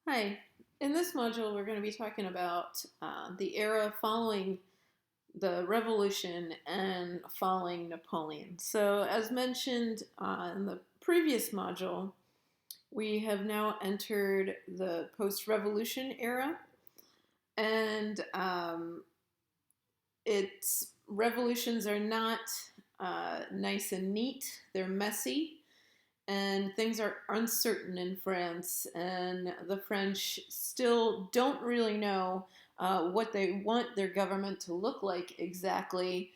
Hi. In this module, we're going to be talking about the era following the Revolution and following Napoleon. So, as mentioned in the previous module, we have now entered the post-revolution era, and its revolutions are not nice and neat. They're messy, and things are uncertain in France, and the French still don't really know what they want their government to look like exactly.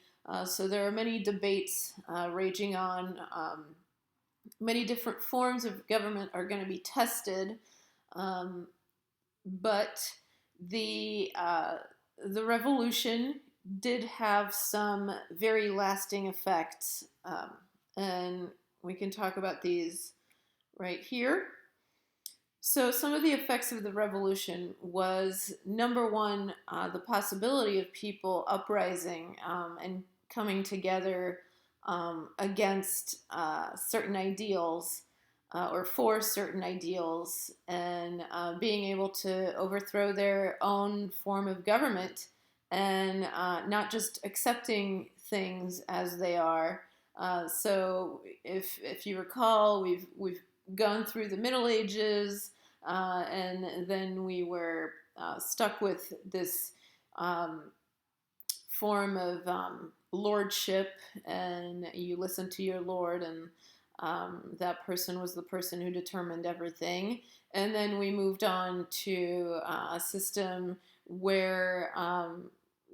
So there are many debates raging on. Many different forms of government are going to be tested, um, but the uh, the revolution did have some very lasting effects, and we can talk about these right here. So, some of the effects of the revolution was number one, the possibility of people uprising and coming together against certain ideals or for certain ideals, and being able to overthrow their own form of government and not just accepting things as they are. So, if you recall, we've gone through the Middle Ages, and then we were stuck with this um, form of lordship, and you listen to your lord, and that person was the person who determined everything. And then we moved on to a system where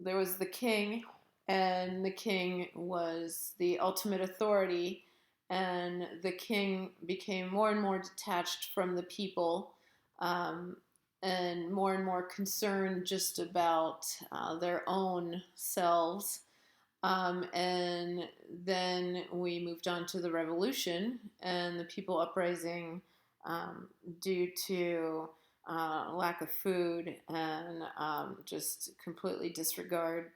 there was the king, and the king was the ultimate authority, and the king became more and more detached from the people, um, and more concerned just about their own selves. And then we moved on to the revolution and the people uprising um, due to lack of food and just complete disregard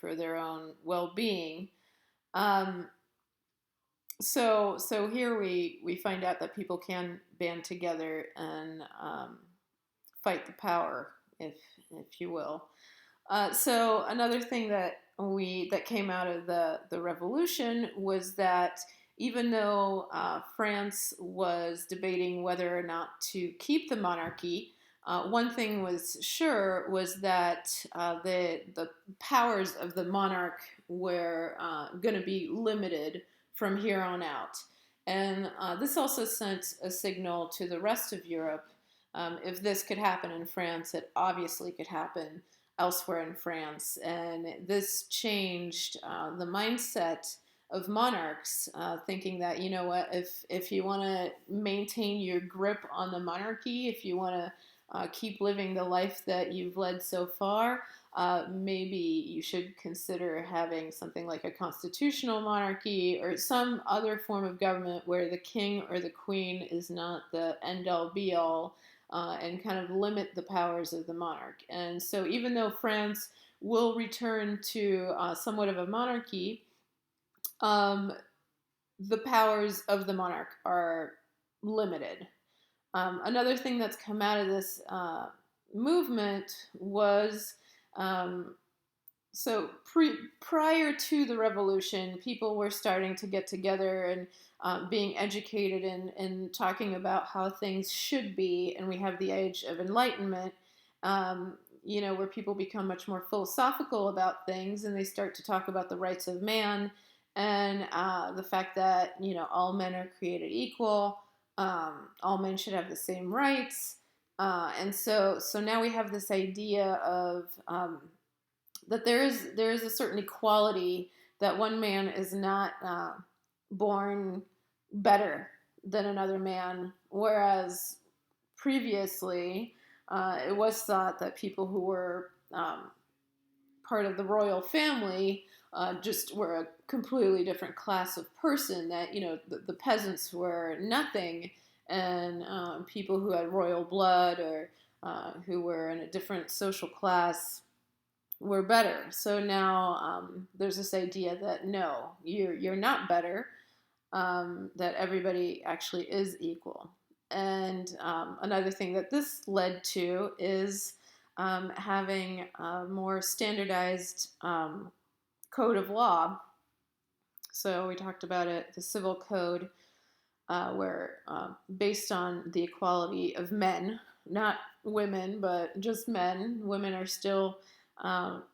for their own well-being. Um, so here we find out that people can band together and fight the power, if you will. So another thing that came out of the revolution was that even though France was debating whether or not to keep the monarchy, one thing was sure was that the powers of the monarch were going to be limited from here on out, and this also sent a signal to the rest of Europe. If this could happen in France, it obviously could happen elsewhere in France. And this changed the mindset of monarchs, thinking that, you know what, if you want to maintain your grip on the monarchy, if you want to keep living the life that you've led so far, maybe you should consider having something like a constitutional monarchy or some other form of government where the king or the queen is not the end all be all, and kind of limit the powers of the monarch. And so, even though France will return to somewhat of a monarchy, um, the powers of the monarch are limited. Another thing that's come out of this movement was um, prior to the revolution, people were starting to get together and being educated and talking about how things should be. And we have the age of enlightenment, where people become much more philosophical about things, and they start to talk about the rights of man and the fact that all men are created equal, all men should have the same rights, and so now we have this idea of that there is a certain equality, that one man is not born better than another man, whereas previously it was thought that people who were part of the royal family just were a completely different class of person, that the peasants were nothing, and people who had royal blood or who were in a different social class were better. So now there's this idea that no, you're not better, that everybody actually is equal. And another thing that this led to is having a more standardized code of law. So we talked about it, the civil code, where based on the equality of men, not women, but just men. Women are still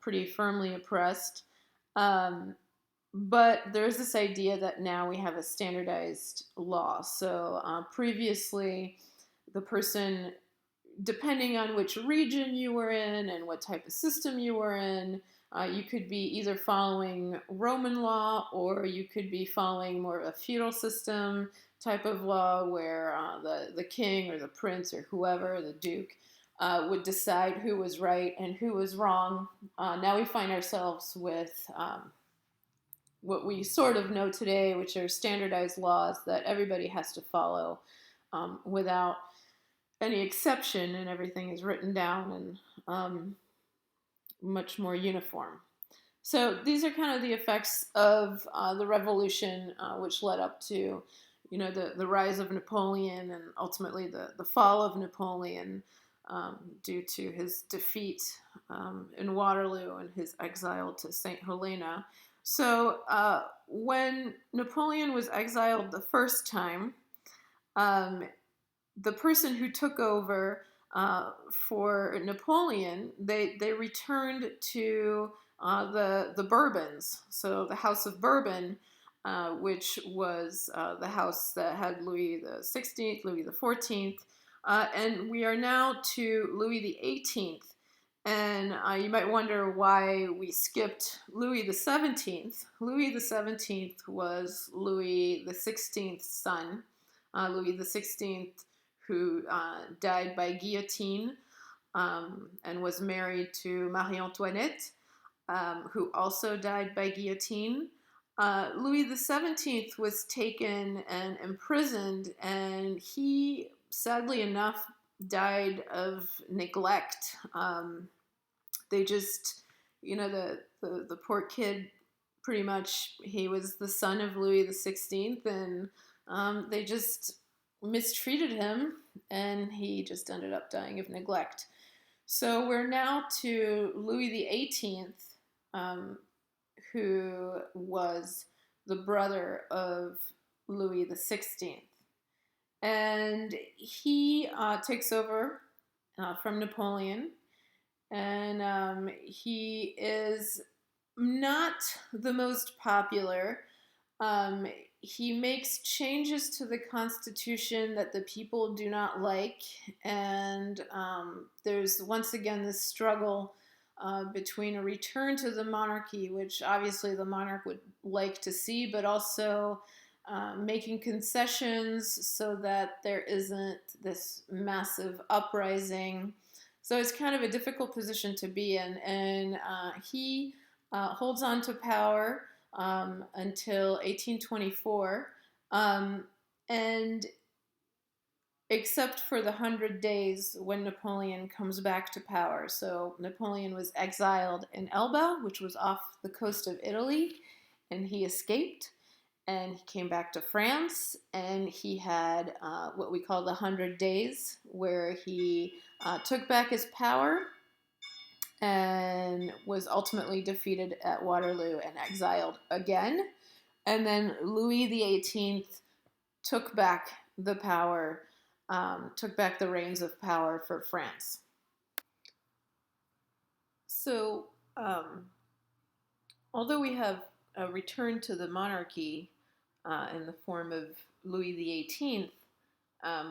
pretty firmly oppressed. Um, but there's this idea that now we have a standardized law. So previously, the person, depending on which region you were in and what type of system you were in, you could be either following Roman law or you could be following more of a feudal system type of law where the king or the prince or whoever, the duke, would decide who was right and who was wrong. Now we find ourselves with what we sort of know today, which are standardized laws that everybody has to follow without any exception, and everything is written down and much more uniform. So these are kind of the effects of the revolution, which led up to, the rise of Napoleon and ultimately the fall of Napoleon due to his defeat in Waterloo and his exile to St. Helena. So when Napoleon was exiled the first time, um, the person who took over for Napoleon, they returned to the Bourbons, so the House of Bourbon, which was the house that had Louis the 16th, Louis the 14th, and we are now to Louis the 18th. And you might wonder why we skipped Louis the 17th. Louis the 17th was Louis the 16th's son. Louis the 16th, who died by guillotine and was married to Marie Antoinette, who also died by guillotine. Louis XVII was taken and imprisoned, and he, sadly enough, died of neglect. They just, the poor kid, pretty much, he was the son of Louis XVI, and they just mistreated him, and he just ended up dying of neglect. So we're now to Louis XVIII, who was the brother of Louis XVI. And he takes over from Napoleon, and he is not the most popular. Um, he makes changes to the Constitution that the people do not like, and there's once again this struggle between a return to the monarchy, which obviously the monarch would like to see, but also making concessions so that there isn't this massive uprising. So it's kind of a difficult position to be in, and he holds on to power until 1824, and except for the 100 Days when Napoleon comes back to power. So Napoleon was exiled in Elba, which was off the coast of Italy, and he escaped. And he came back to France, and he had what we call the 100 Days, where he took back his power and was ultimately defeated at Waterloo and exiled again. And then Louis XVIII took back the power, took back the reins of power for France. So, although we have a return to the monarchy in the form of Louis XVIII,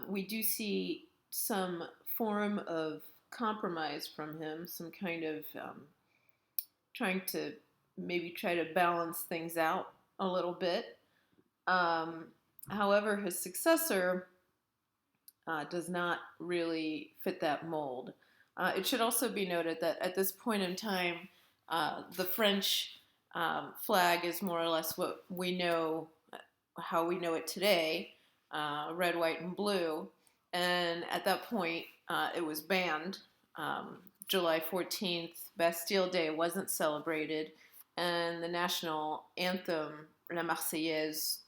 we do see some form of compromise from him, some kind of trying to maybe try to balance things out a little bit. However, his successor does not really fit that mold. It should also be noted that at this point in time, the French flag is more or less what we know, how we know it today, red, white, and blue. And at that point, it was banned. July 14th, Bastille Day, wasn't celebrated, and the national anthem, La Marseillaise,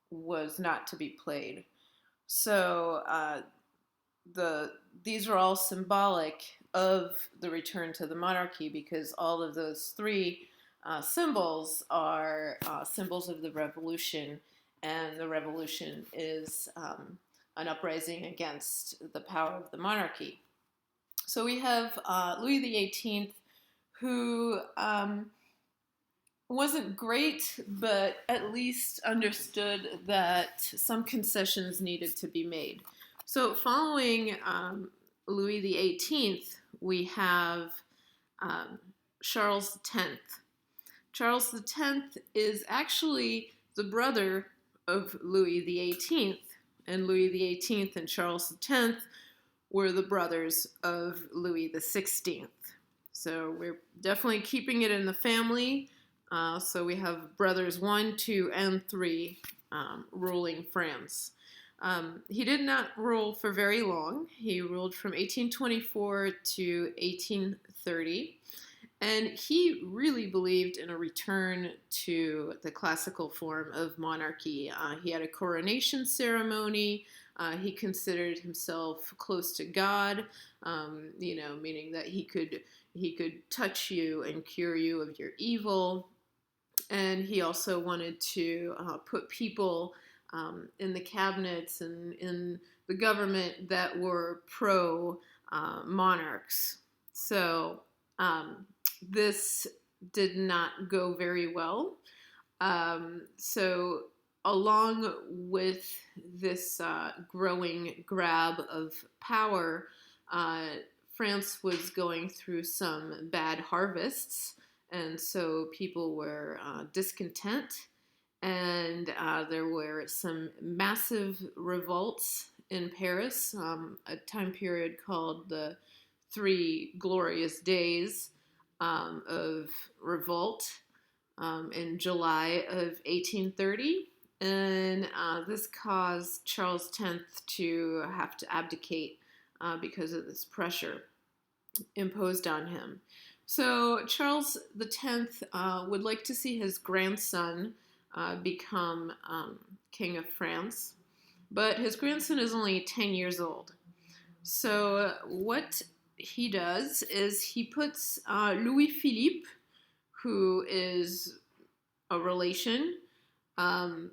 was not to be played. So the these are all symbolic of the return to the monarchy because all of those three symbols are symbols of the revolution, and the revolution is an uprising against the power of the monarchy. So we have Louis XVIII, who wasn't great, but at least understood that some concessions needed to be made. So, following Louis XVIII, we have um, Charles X. Charles X is actually the brother of Louis XVIII, and Louis XVIII and Charles X were the brothers of Louis XVI. So we're definitely keeping it in the family. So we have brothers 1, 2, and 3 ruling France. He did not rule for very long. He ruled from 1824 to 1830. And he really believed in a return to the classical form of monarchy. He had a coronation ceremony. He considered himself close to God, meaning that he could touch you and cure you of your evil. And he also wanted to put people in the cabinets and in the government that were pro monarchs. So this did not go very well. So, along with this growing grab of power, uh, France was going through some bad harvests, and so people were discontent, and there were some massive revolts in Paris, a time period called the Three Glorious Days of revolt in July of 1830. And this caused Charles X to have to abdicate because of this pressure imposed on him. So Charles X would like to see his grandson become King of France, but his grandson is only 10 years old. So what he does is he puts Louis Philippe, who is a relation, um,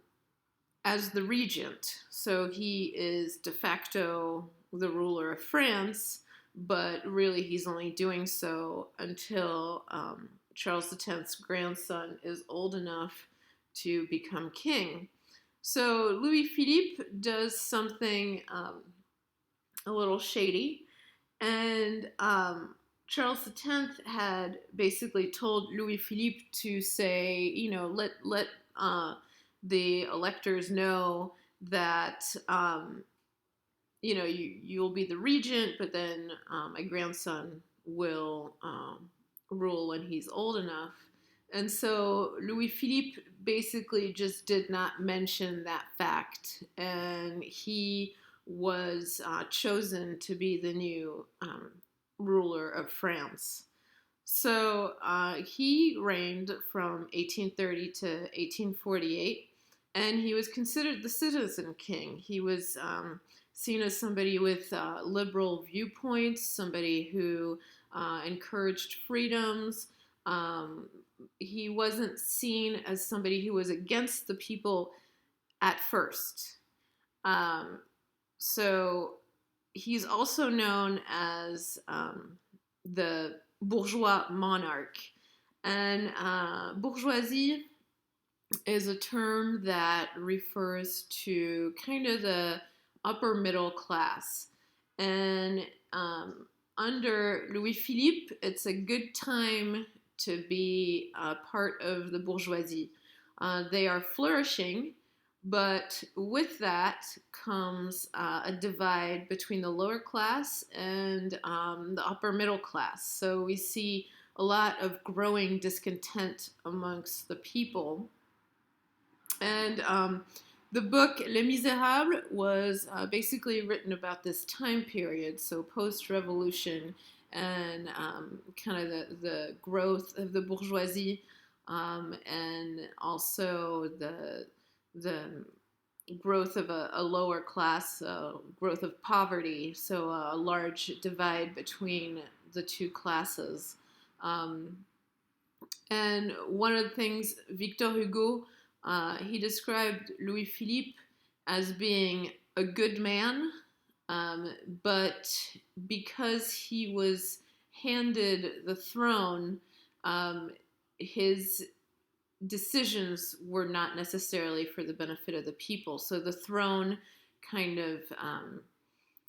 as the regent. So he is de facto the ruler of France, but really he's only doing so until Charles X's grandson is old enough to become king. So Louis Philippe does something a little shady, and Charles X had basically told Louis Philippe to say, let the electors know that you'll be the regent, but then my grandson will rule when he's old enough. And so Louis Philippe basically just did not mention that fact, and he was chosen to be the new ruler of France. So he reigned from 1830 to 1848, and he was considered the citizen king. He was seen as somebody with liberal viewpoints, somebody who encouraged freedoms. Um, he wasn't seen as somebody who was against the people at first. Um, so he's also known as the bourgeois monarch. And bourgeoisie is a term that refers to kind of the upper middle class. And under Louis Philippe, it's a good time to be a part of the bourgeoisie. They are flourishing, but with that comes a divide between the lower class and the upper middle class. So we see a lot of growing discontent amongst the people. And the book Les Miserables was basically written about this time period, so post-revolution, and kind of the growth of the bourgeoisie, and also the growth of a lower class, growth of poverty, so a large divide between the two classes. Um, and one of the things, Victor Hugo, he described Louis Philippe as being a good man, but because he was handed the throne, his decisions were not necessarily for the benefit of the people. So the throne kind of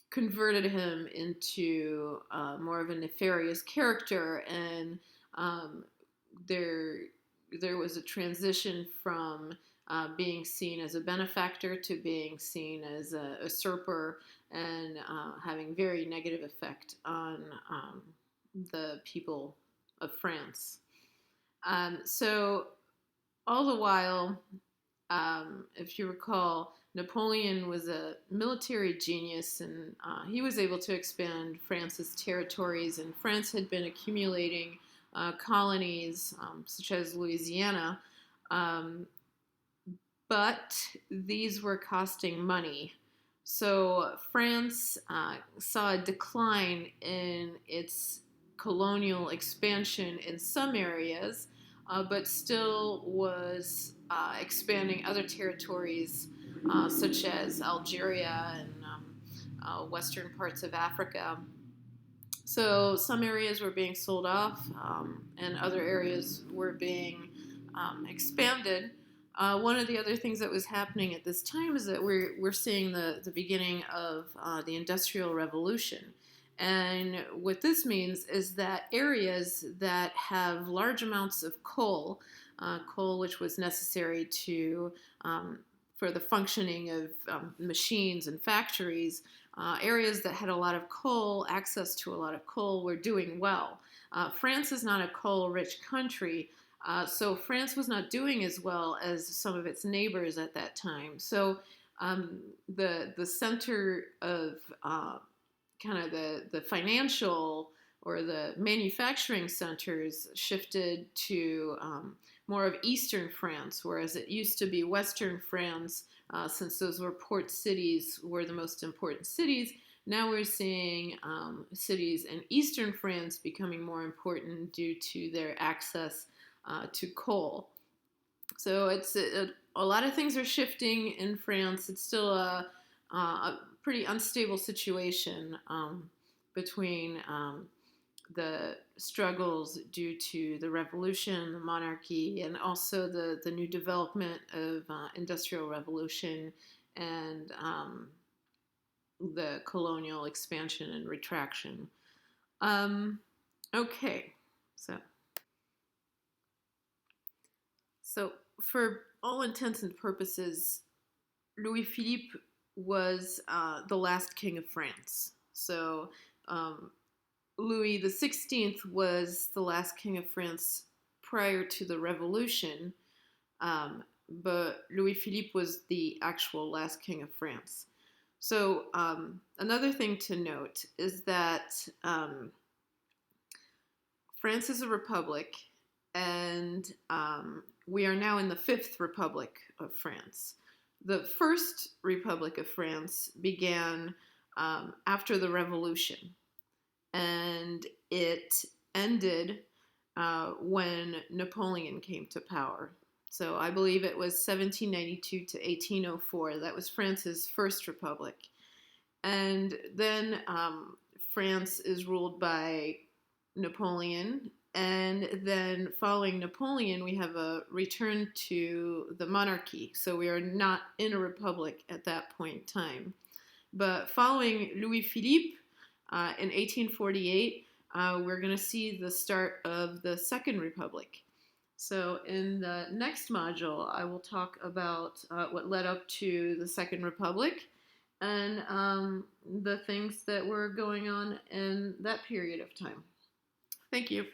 converted him into more of a nefarious character, and um, there there was a transition from being seen as a benefactor to being seen as a usurper, and having very negative effect on the people of France. So all the while, if you recall, Napoleon was a military genius, and he was able to expand France's territories, and France had been accumulating colonies, such as Louisiana, um, but these were costing money. So France saw a decline in its colonial expansion in some areas, but still was expanding other territories, such as Algeria and western parts of Africa. So some areas were being sold off, and other areas were being expanded. One of the other things that was happening at this time is that we're seeing the beginning of the Industrial Revolution. And what this means is that areas that have large amounts of coal, coal which was necessary to for the functioning of machines and factories, areas that had a lot of coal, access to a lot of coal, were doing well. France is not a coal-rich country, so France was not doing as well as some of its neighbors at that time. So the center of kind of the financial or the manufacturing centers shifted to more of eastern France, whereas it used to be western France, since those were port cities, were the most important cities. Now we're seeing cities in eastern France becoming more important due to their access to coal. So it's a lot of things are shifting in France. It's still a pretty unstable situation between the struggles due to the revolution, the monarchy, and also the new development of industrial revolution and the colonial expansion and retraction. Okay, so so for all intents and purposes, Louis Philippe was the last king of France. So um, Louis the 16th was the last king of France prior to the Revolution, but Louis Philippe was the actual last king of France. So another thing to note is that France is a republic, and we are now in the Fifth Republic of France. The First Republic of France began after the Revolution, and it ended when Napoleon came to power. So I believe it was 1792 to 1804. That was France's first republic. And then France is ruled by Napoleon. And then following Napoleon, we have a return to the monarchy. So we are not in a republic at that point in time. But following Louis Philippe in 1848, we're going to see the start of the Second Republic. So in the next module, I will talk about what led up to the Second Republic and the things that were going on in that period of time. Thank you.